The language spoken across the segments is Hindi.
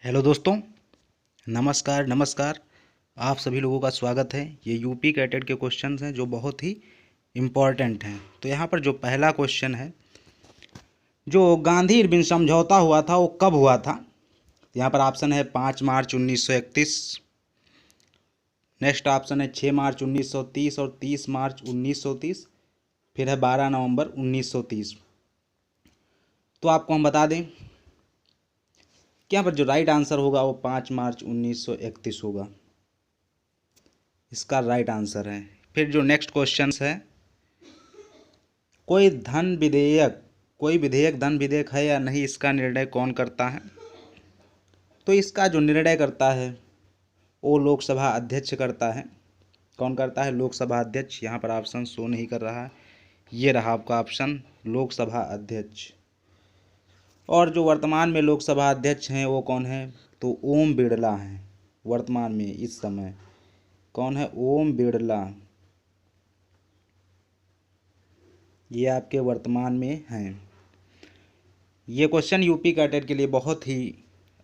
हेलो दोस्तों, नमस्कार नमस्कार। आप सभी लोगों का स्वागत है। ये यूपी कैटेट के क्वेश्चंस हैं जो बहुत ही इम्पॉर्टेंट हैं। तो यहाँ पर जो पहला क्वेश्चन है, जो गांधी इरविन समझौता हुआ था वो कब हुआ था। यहाँ पर ऑप्शन है 5 मार्च 1931, नेक्स्ट ऑप्शन है 6 मार्च 1930 और 30 मार्च 1930, फिर है 12 नवंबर 1930। तो आपको हम बता दें कि यहाँ पर जो राइट आंसर होगा वो 5 मार्च 1931 होगा, इसका राइट आंसर है। फिर जो नेक्स्ट क्वेश्चन है, कोई विधेयक धन विधेयक है या नहीं, इसका निर्णय कौन करता है। तो इसका जो निर्णय करता है वो लोकसभा अध्यक्ष करता है। कौन करता है? लोकसभा अध्यक्ष। यहाँ पर ऑप्शन शो नहीं कर रहा है, ये रहा आपका ऑप्शन, लोकसभा अध्यक्ष। और जो वर्तमान में लोकसभा अध्यक्ष हैं वो कौन है? तो ओम बिरला हैं। वर्तमान में इस समय कौन है? ओम बिरला, ये आपके वर्तमान में हैं। ये क्वेश्चन यूपी कैडेट के लिए बहुत ही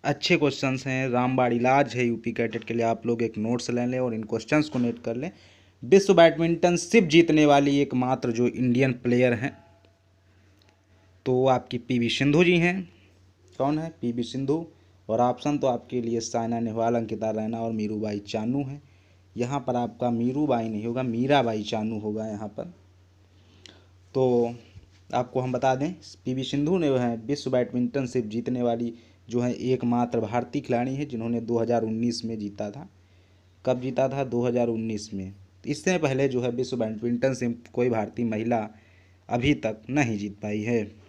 अच्छे क्वेश्चंस हैं, रामबाण इलाज है यूपी कैडेट के लिए। आप लोग एक नोट्स ले लें और इन क्वेश्चंस को नोट कर लें। विश्व बैडमिंटनशिप जीतने वाली एकमात्र जो इंडियन प्लेयर हैं तो वो आपकी पीवी सिंधु जी हैं। कौन है? पीवी सिंधु। और ऑप्शन तो आपके लिए साइना नेहवाल, अंकिता रैना और मीरूबाई चानू है। यहाँ पर आपका मीरूबाई नहीं होगा, मीराबाई चानू होगा यहाँ पर। तो आपको हम बता दें, पीवी सिंधु ने है विश्व बैडमिंटनशिप जीतने वाली जो है एकमात्र भारतीय खिलाड़ी है जिन्होंने 2019 में जीता था। कब जीता था? 2019 में। इससे पहले जो है विश्व बैडमिंटनशिप कोई भारतीय महिला अभी तक नहीं जीत पाई है।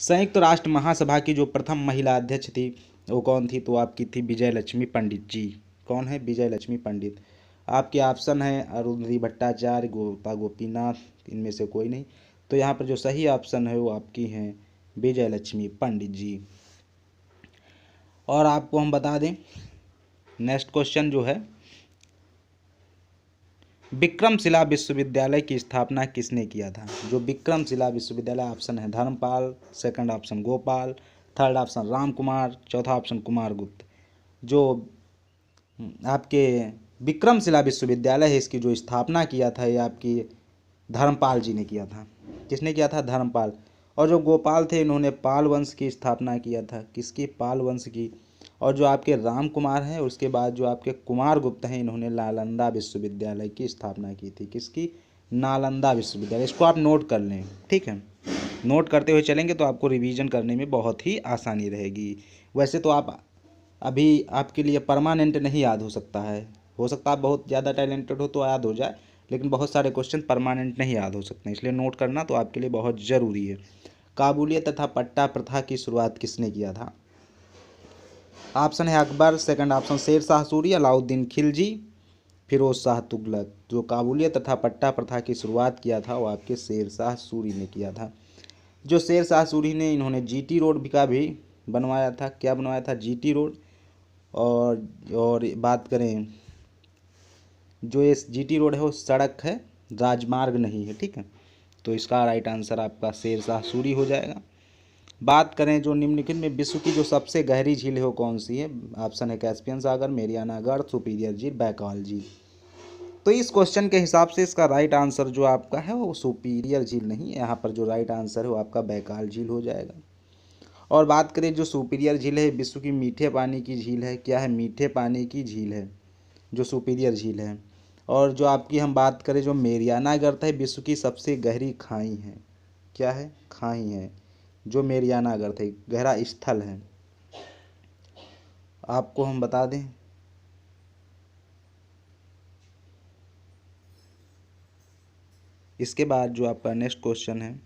संयुक्त राष्ट्र महासभा की जो प्रथम महिला अध्यक्ष थी वो कौन थी? तो आपकी थी विजय लक्ष्मी पंडित जी। कौन है? विजय लक्ष्मी पंडित। आपके ऑप्शन है अरुंधति भट्टाचार्य, गोता गोपीनाथ, इनमें से कोई नहीं। तो यहाँ पर जो सही ऑप्शन है वो आपकी हैं विजय लक्ष्मी पंडित जी। और आपको हम बता दें, नेक्स्ट क्वेश्चन जो है, विक्रमशिला विश्वविद्यालय की स्थापना किसने किया था? जो विक्रमशिला विश्वविद्यालय, ऑप्शन है Dharmapal, second option Gopal, third option Ram Kumar, चौथा ऑप्शन कुमार गुप्त। जो आपके विक्रमशिला विश्वविद्यालय है इसकी जो स्थापना किया था ये आपकी धर्मपाल जी ने किया था। किसने किया था? धर्मपाल। और जो गोपाल थे इन्होंने पाल वंश की स्थापना किया था। किसकी? पाल वंश की। और जो आपके राम कुमार हैं उसके बाद जो आपके कुमार गुप्त हैं इन्होंने नालंदा विश्वविद्यालय की स्थापना की थी। किसकी? नालंदा विश्वविद्यालय। इसको आप नोट कर लें, ठीक है। नोट करते हुए चलेंगे तो आपको रिवीजन करने में बहुत ही आसानी रहेगी। वैसे तो आप अभी आपके लिए परमानेंट नहीं याद हो सकता है, हो सकता है आप बहुत ज़्यादा टैलेंटेड हो तो याद हो जाए, लेकिन बहुत सारे क्वेश्चन परमानेंट नहीं याद हो सकते हैं, इसलिए नोट करना तो आपके लिए बहुत ज़रूरी है। काबुलियत तथा पट्टा प्रथा की शुरुआत किसने किया था? ऑप्शन है अकबर, सेकंड ऑप्शन शेर शाह सूरी, अलाउद्दीन खिलजी, फिरोज शाह तुगलक। जो काबुलियत तथा पट्टा प्रथा की शुरुआत किया था वो आपके शेर शाह सूरी ने किया था। जो शेर शाह सूरी ने इन्होंने जीटी रोड का भी बनवाया था। क्या बनवाया था? GT road. और बात करें, जो ये जीटी रोड है वो सड़क है, राजमार्ग नहीं है, ठीक है। तो इसका राइट आंसर आपका शेर शाह सूरी हो जाएगा। बात करें जो निम्नलिखित में विश्व की जो सबसे गहरी झील है वो कौन सी है? ऑप्शन है कैस्पियन सागर, मेरियाना गर्त, सुपीरियर झील, बैकाल झील। तो इस क्वेश्चन के हिसाब से इसका राइट आंसर जो आपका है वो सुपीरियर झील नहीं है, यहाँ पर जो राइट आंसर है वो आपका बैकाल झील हो जाएगा। और बात करें जो सुपीरियर झील है विश्व की मीठे पानी की झील है। क्या है? मीठे पानी की झील है जो सुपीरियर झील है। और जो आपकी हम बात करें जो मेरियाना गर्त है विश्व की सबसे गहरी खाई है। क्या है? खाई है जो मेरियाना गर्त है, गहरा स्थल है। आपको हम बता दें, इसके बाद जो आपका नेक्स्ट क्वेश्चन है,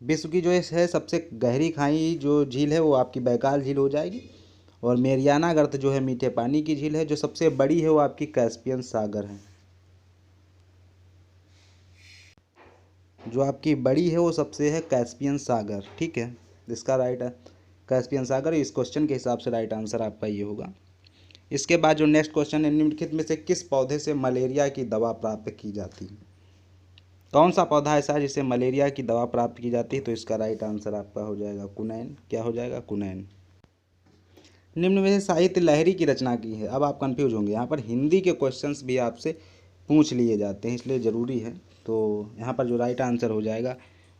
विश्व की जो है सबसे गहरी खाई जो झील है वो आपकी बैकाल झील हो जाएगी। और मेरियाना गर्त जो है मीठे पानी की झील है। जो सबसे बड़ी है वो आपकी कैस्पियन सागर है। जो आपकी बड़ी है वो सबसे है कैस्पियन सागर, ठीक है। इसका राइट है कैस्पियन सागर। इस क्वेश्चन के हिसाब से राइट आंसर आपका ये होगा। इसके बाद जो नेक्स्ट क्वेश्चन है, निम्नलिखित में से किस पौधे से मलेरिया की दवा प्राप्त की जाती है? कौन सा पौधा ऐसा है जिससे मलेरिया की दवा प्राप्त की जाती है? तो इसका राइट आंसर आपका हो जाएगा कुनैन। क्या हो जाएगा? कुनैन। निम्न में से साहित्य लहरी की रचना की है। अब आप कंफ्यूज होंगे, यहाँ पर हिंदी के क्वेश्चंस भी आपसे पूछ लिए जाते हैं, इसलिए ज़रूरी है। तो यहाँ पर जो राइट आंसर हो जाएगा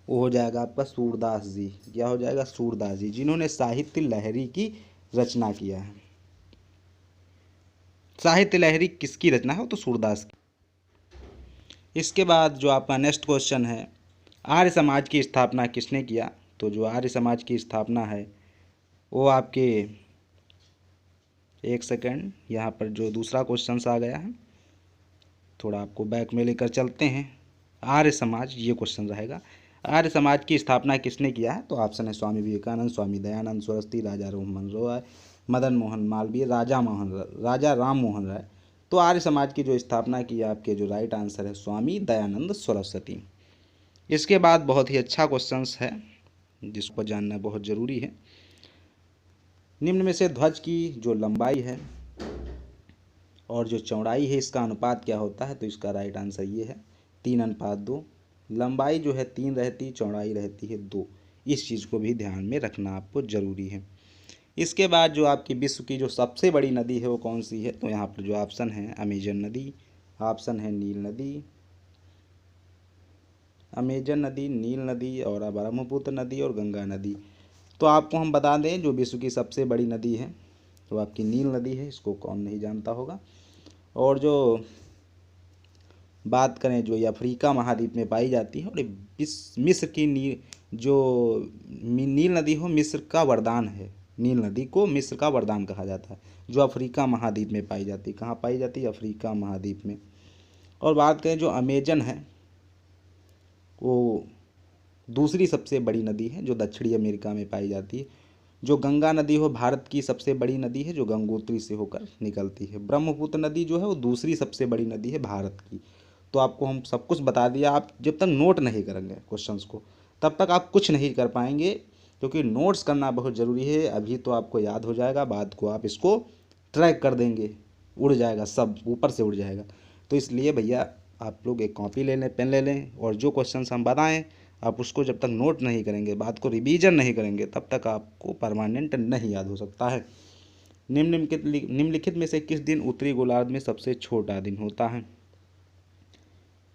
वो हो जाएगा आपका सूरदास जी। क्या हो जाएगा? सूरदास जी, जिन्होंने साहित्य लहरी की रचना किया है। साहित्य लहरी किसकी रचना है? वो तो सूरदास की। इसके बाद जो आपका नेक्स्ट क्वेश्चन है, आर्य समाज की स्थापना किसने किया? तो जो आर्य समाज की स्थापना है वो आपके, एक सेकंड, यहाँ पर जो दूसरा क्वेश्चन आ गया है, थोड़ा आपको बैक में लेकर चलते हैं। आर्य समाज, ये क्वेश्चन रहेगा, आर्य समाज की स्थापना किसने किया है? तो ऑप्शन है स्वामी विवेकानंद, स्वामी दयानंद सरस्वती, राजा राममोहन रॉय, मदन मोहन मालवीय, राजा राम मोहन राय। तो आर्य समाज की जो स्थापना की है, आपके जो राइट आंसर है स्वामी दयानंद सरस्वती। इसके बाद बहुत ही अच्छा क्वेश्चन है जिसको जानना बहुत ज़रूरी है। निम्न में से ध्वज की जो लंबाई है और जो चौड़ाई है, इसका अनुपात क्या होता है? तो इसका राइट आंसर ये है 3:2। लंबाई जो है 3 रहती, चौड़ाई रहती है 2। इस चीज़ को भी ध्यान में रखना आपको ज़रूरी है। इसके बाद जो आपकी विश्व की जो सबसे बड़ी नदी है वो कौन सी है? तो यहाँ पर जो ऑप्शन है अमेजन नदी, ऑप्शन है नील नदी, अमेजन नदी, नील नदी और ब्रह्मपुत्र नदी और गंगा नदी। तो आपको हम बता दें जो विश्व की सबसे बड़ी नदी है तो आपकी नील नदी है, इसको कौन नहीं जानता होगा। और जो बात करें जो ये अफ्रीका महाद्वीप में पाई जाती है, और मिस्र की नील नदी हो मिस्र का वरदान है। नील नदी को मिस्र का वरदान कहा जाता है, जो अफ्रीका महाद्वीप में पाई जाती है। कहाँ पाई जाती है? अफ्रीका महाद्वीप में। और बात करें जो अमेजन है वो दूसरी सबसे बड़ी नदी है जो दक्षिणी अमेरिका में पाई जाती है। जो गंगा नदी हो भारत की सबसे बड़ी नदी है जो गंगोत्री से होकर निकलती है। ब्रह्मपुत्र नदी जो है वो दूसरी सबसे बड़ी नदी है भारत की। तो आपको हम सब कुछ बता दिया। आप जब तक नोट नहीं करेंगे क्वेश्चंस को तब तक आप कुछ नहीं कर पाएंगे, क्योंकि नोट्स करना बहुत ज़रूरी है। अभी तो आपको याद हो जाएगा, बाद को आप इसको ट्रैक कर देंगे, उड़ जाएगा, सब ऊपर से उड़ जाएगा। तो इसलिए भैया आप लोग एक कॉपी ले लें, पेन ले लें, और जो क्वेश्चंस हम बताएं आप उसको जब तक नोट नहीं करेंगे, बात को रिवीजन नहीं करेंगे, तब तक आपको परमानेंट नहीं याद हो सकता है। निम्नलिखित में से किस दिन उत्तरी गोलार्ध में सबसे छोटा दिन होता है?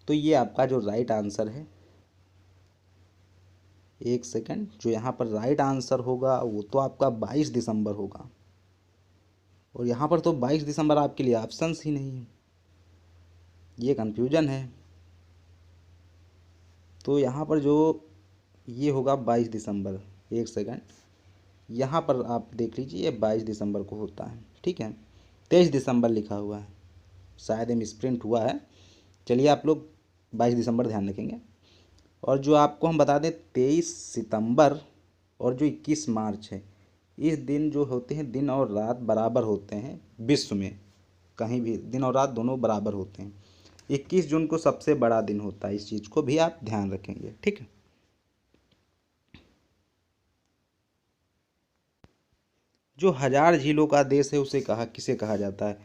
तो ये आपका जो राइट आंसर है, एक सेकंड, जो यहाँ पर राइट आंसर होगा वो तो आपका 22 दिसंबर होगा। और यहाँ पर तो 22 दिसंबर आपके लिए ऑप्शंस ही नहीं है, ये कन्फ्यूजन है। तो यहाँ पर जो ये होगा 22 दिसंबर, एक सेकंड, यहाँ पर आप देख लीजिए, ये 22 दिसंबर को होता है, ठीक है। 23 दिसंबर लिखा हुआ है, शायद ये मिसप्रिंट हुआ है। चलिए आप लोग 22 दिसंबर ध्यान रखेंगे। और जो आपको हम बता दें 23 सितंबर और जो 21 मार्च है, इस दिन जो होते हैं दिन और रात बराबर होते हैं विश्व में, कहीं भी दिन और रात दोनों बराबर होते हैं। 21 जून को सबसे बड़ा दिन होता है, इस चीज़ को भी आप ध्यान रखेंगे, ठीक है। जो 1000 झीलों का देश है उसे किसे कहा जाता है?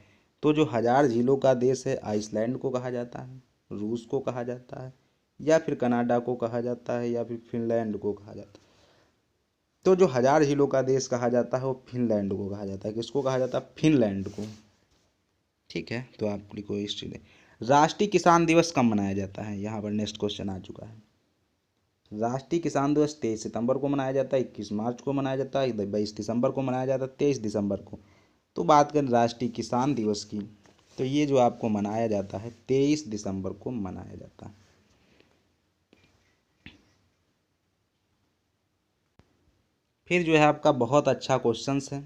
तो जो 1000 झीलों का देश है आइसलैंड को कहा जाता है, रूस को कहा जाता है, या फिर कनाडा को कहा जाता है, या फिर फिनलैंड को कहा जाता है। तो जो 1000 झीलों का देश कहा जाता है वो फिनलैंड को कहा जाता है। किसको कहा जाता है? फिनलैंड को, ठीक है। तो आप लिखो हिस्ट्री में। राष्ट्रीय किसान दिवस कब मनाया जाता है? यहाँ पर नेक्स्ट क्वेश्चन आ चुका है। राष्ट्रीय किसान दिवस 23 सितंबर को मनाया जाता है, 21 मार्च को मनाया जाता है, 22 दिसंबर को मनाया जाता है, 23 दिसंबर को। तो बात करें राष्ट्रीय किसान दिवस की, तो ये जो आपको मनाया जाता है 23 दिसंबर को मनाया जाता है। फिर जो है आपका बहुत अच्छा क्वेश्चंस है।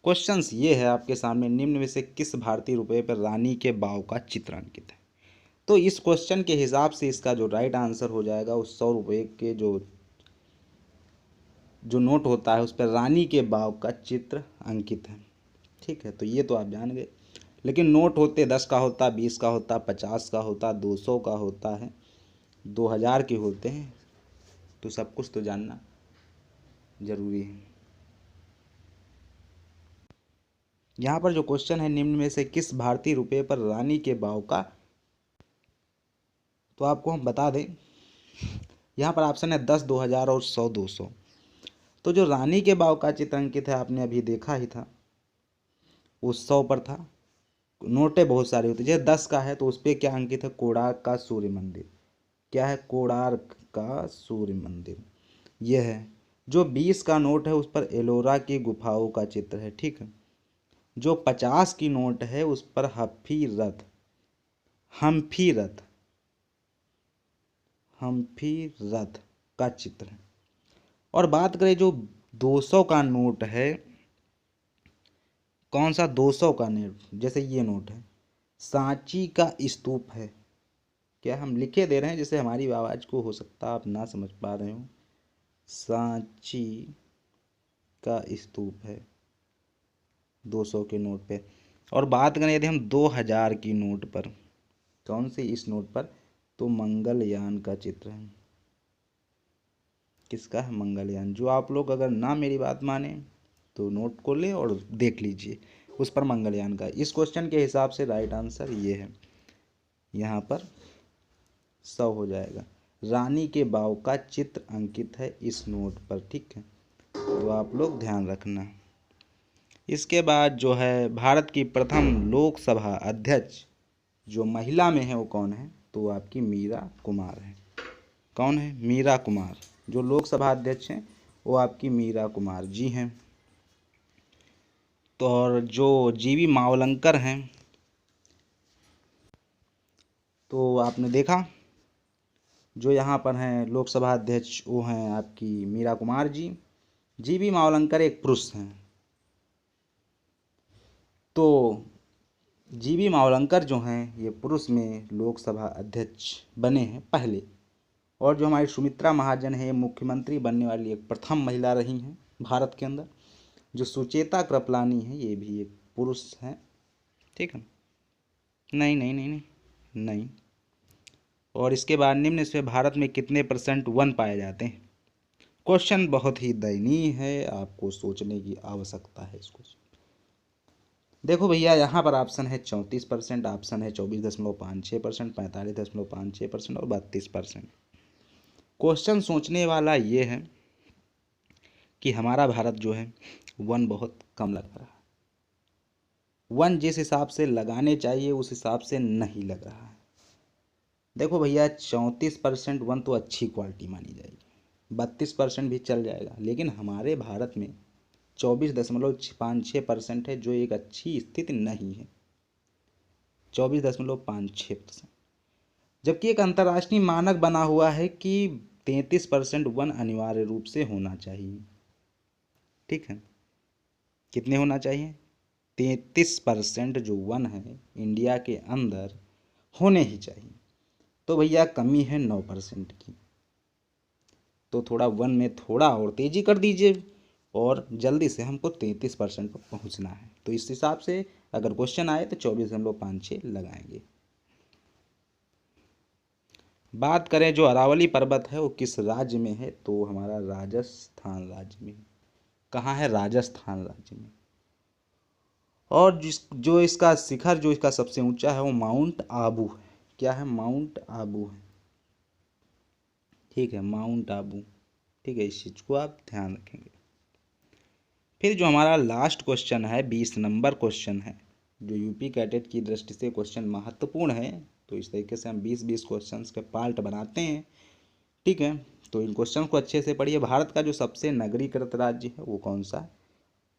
क्वेश्चंस ये है आपके सामने, निम्न में से किस भारतीय रुपये पर रानी के बाव का चित्र अंकित है? तो इस क्वेश्चन के हिसाब से इसका जो राइट आंसर हो जाएगा उस 100 रुपये के जो नोट होता है उस पर रानी के बाव का चित्र अंकित है, ठीक है। तो ये तो आप जान गए। लेकिन नोट होते 10 का होता, 20 का होता, 50 का होता, 200 का होता है, 2000 के होते हैं। तो सब कुछ तो जानना ज़रूरी है। यहाँ पर जो क्वेश्चन है, निम्न में से किस भारतीय रुपये पर रानी के बाव का, तो आपको हम बता दें यहाँ पर ऑप्शन है 10, 2000 और 100, 200। तो जो रानी के बाव का चित्र अंकित है आपने अभी देखा ही था, उत्सव पर था। नोटें बहुत सारी होती है, जैसे 10 का है तो उस पर क्या अंकित है, कोणार्क का सूर्य मंदिर। क्या है, कोणार्क का सूर्य मंदिर यह है। जो 20 का नोट है उस पर एलोरा की गुफाओं का चित्र है, ठीक है। जो 50 की नोट है उस पर हम्फी रथ का चित्र है। और बात करें जो 200 का नोट है, कौन सा 200 का नोट, जैसे ये नोट है, सांची का स्तूप है। क्या हम लिखे दे रहे हैं, जैसे हमारी आवाज़ को हो सकता है आप ना समझ पा रहे हो, सांची का स्तूप है 200 के नोट पे। और बात करें यदि हम 2000 की नोट पर, कौन सी इस नोट पर, तो मंगलयान का चित्र है। किसका है, मंगलयान। जो आप लोग अगर ना मेरी बात माने तो नोट को ले और देख लीजिए, उस पर मंगलयान का। इस क्वेश्चन के हिसाब से राइट आंसर ये है, यहाँ पर 100 हो जाएगा। रानी के बाव का चित्र अंकित है इस नोट पर, ठीक है, तो आप लोग ध्यान रखना। इसके बाद जो है भारत की प्रथम लोकसभा अध्यक्ष जो महिला में है वो कौन है, तो वो आपकी मीरा कुमार है। कौन है, मीरा कुमार। जो लोकसभा अध्यक्ष हैं वो आपकी मीरा कुमार जी हैं। तो और जो जीवी मावलंकर हैं, तो आपने देखा जो यहाँ पर हैं लोकसभा अध्यक्ष वो हैं आपकी मीरा कुमार जी। जीवी मावलंकर एक पुरुष हैं। तो जीवी मावलंकर जो हैं ये पुरुष में लोकसभा अध्यक्ष बने हैं पहले। और जो हमारी सुमित्रा महाजन है, मुख्यमंत्री बनने वाली एक प्रथम महिला रही हैं भारत के अंदर। जो सुचेता कृपलानी है ये भी एक पुरुष हैं, ठीक है। नहीं नहीं नहीं नहीं नहीं। और इसके बाद निम्न से भारत में कितने % वन पाए जाते हैं। क्वेश्चन बहुत ही दयनीय है, आपको सोचने की आवश्यकता है इसको। देखो भैया, यहाँ पर ऑप्शन है 34%, ऑप्शन है 24.56%, 45.56% और 32%। क्वेश्चन सोचने वाला ये है कि हमारा भारत जो है वन बहुत कम लग रहा है। वन जिस हिसाब से लगाने चाहिए उस हिसाब से नहीं लग रहा है। देखो भैया, 34% वन तो अच्छी क्वालिटी मानी जाएगी, 32% भी चल जाएगा, लेकिन हमारे भारत में 24.56% है, जो एक अच्छी स्थिति नहीं है। 24.56%, जबकि एक अंतर्राष्ट्रीय मानक बना हुआ है कि 33% वन अनिवार्य रूप से होना चाहिए, ठीक है। कितने होना चाहिए, 33% जो वन है इंडिया के अंदर होने ही चाहिए। तो भैया कमी है 9% की, तो थोड़ा वन में थोड़ा और तेज़ी कर दीजिए और जल्दी से हमको 33% पर पहुंचना है। तो इस हिसाब से अगर क्वेश्चन आए तो 24.56 लगाएंगे। बात करें जो अरावली पर्वत है वो किस राज्य में है, तो हमारा राजस्थान राज्य में। कहाँ है, राजस्थान राज्य में। और जो इसका शिखर जो इसका सबसे ऊंचा है वो माउंट आबू है। क्या है, माउंट आबू है, ठीक है, माउंट आबू, ठीक है। इस चीज़ को आप ध्यान रखेंगे। फिर जो हमारा लास्ट क्वेश्चन है, 20 नंबर क्वेश्चन है, जो यूपी कैडेट की दृष्टि से क्वेश्चन महत्वपूर्ण है। तो इस तरीके से हम 20-20 क्वेश्चंस के पार्ट बनाते हैं, ठीक है। तो इन क्वेश्चन को अच्छे से पढ़िए। भारत का जो सबसे नगरीकृत राज्य है वो कौन सा है,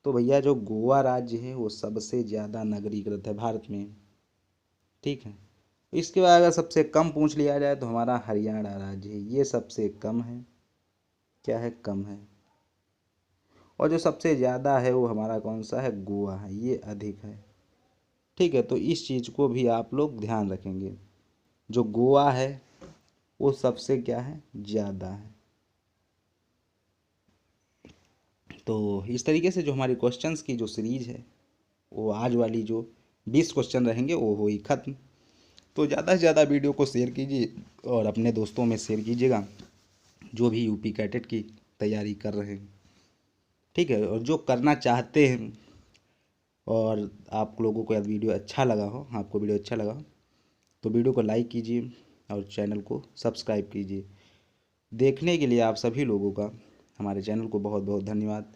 तो भैया जो गोवा राज्य है वो सबसे ज़्यादा नगरीकृत है भारत में, ठीक है। इसके बाद अगर सबसे कम पूछ लिया जाए तो हमारा हरियाणा राज्य है, ये सबसे कम है। क्या है, कम है। और जो सबसे ज़्यादा है वो हमारा कौन सा है, गोवा है, ये अधिक है, ठीक है। तो इस चीज़ को भी आप लोग ध्यान रखेंगे, जो गोवा है वो सबसे क्या है, ज़्यादा है। तो इस तरीके से जो हमारी क्वेश्चंस की जो सीरीज है वो आज वाली जो 20 क्वेश्चन रहेंगे वो हो ही ख़त्म। तो ज़्यादा से ज़्यादा वीडियो को शेयर कीजिए और अपने दोस्तों में शेयर कीजिएगा जो भी यूपी कैडेट की तैयारी कर रहे हैं, ठीक है, और जो करना चाहते हैं। और आप लोगों को यदि वीडियो अच्छा लगा हो, आपको वीडियो अच्छा लगा हो तो वीडियो को लाइक कीजिए और चैनल को सब्सक्राइब कीजिए। देखने के लिए आप सभी लोगों का हमारे चैनल को बहुत बहुत धन्यवाद।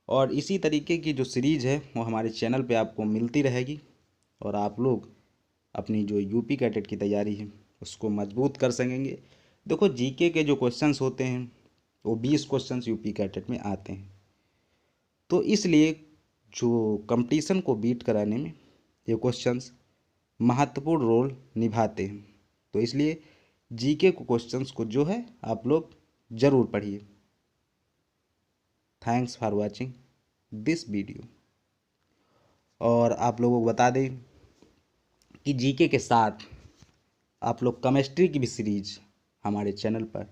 और इसी तरीके की जो सीरीज़ है वो हमारे चैनल पे आपको मिलती रहेगी और आप लोग अपनी जो यूपी कैडेट की तैयारी है उसको मजबूत कर सकेंगे। देखो जीके के जो क्वेश्चंस होते हैं वो 20 क्वेश्चंस यूपी कैडेट में आते हैं, तो इसलिए जो कंपटीशन को बीट कराने में ये क्वेश्चंस महत्वपूर्ण रोल निभाते हैं। तो इसलिए जीके को क्वेश्चंस को जो है आप लोग ज़रूर पढ़िए। Thanks for watching this video. और आप लोगों को बता दें कि जीके के साथ आप लोग केमिस्ट्री की भी सीरीज हमारे चैनल पर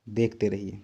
देखते रहिए।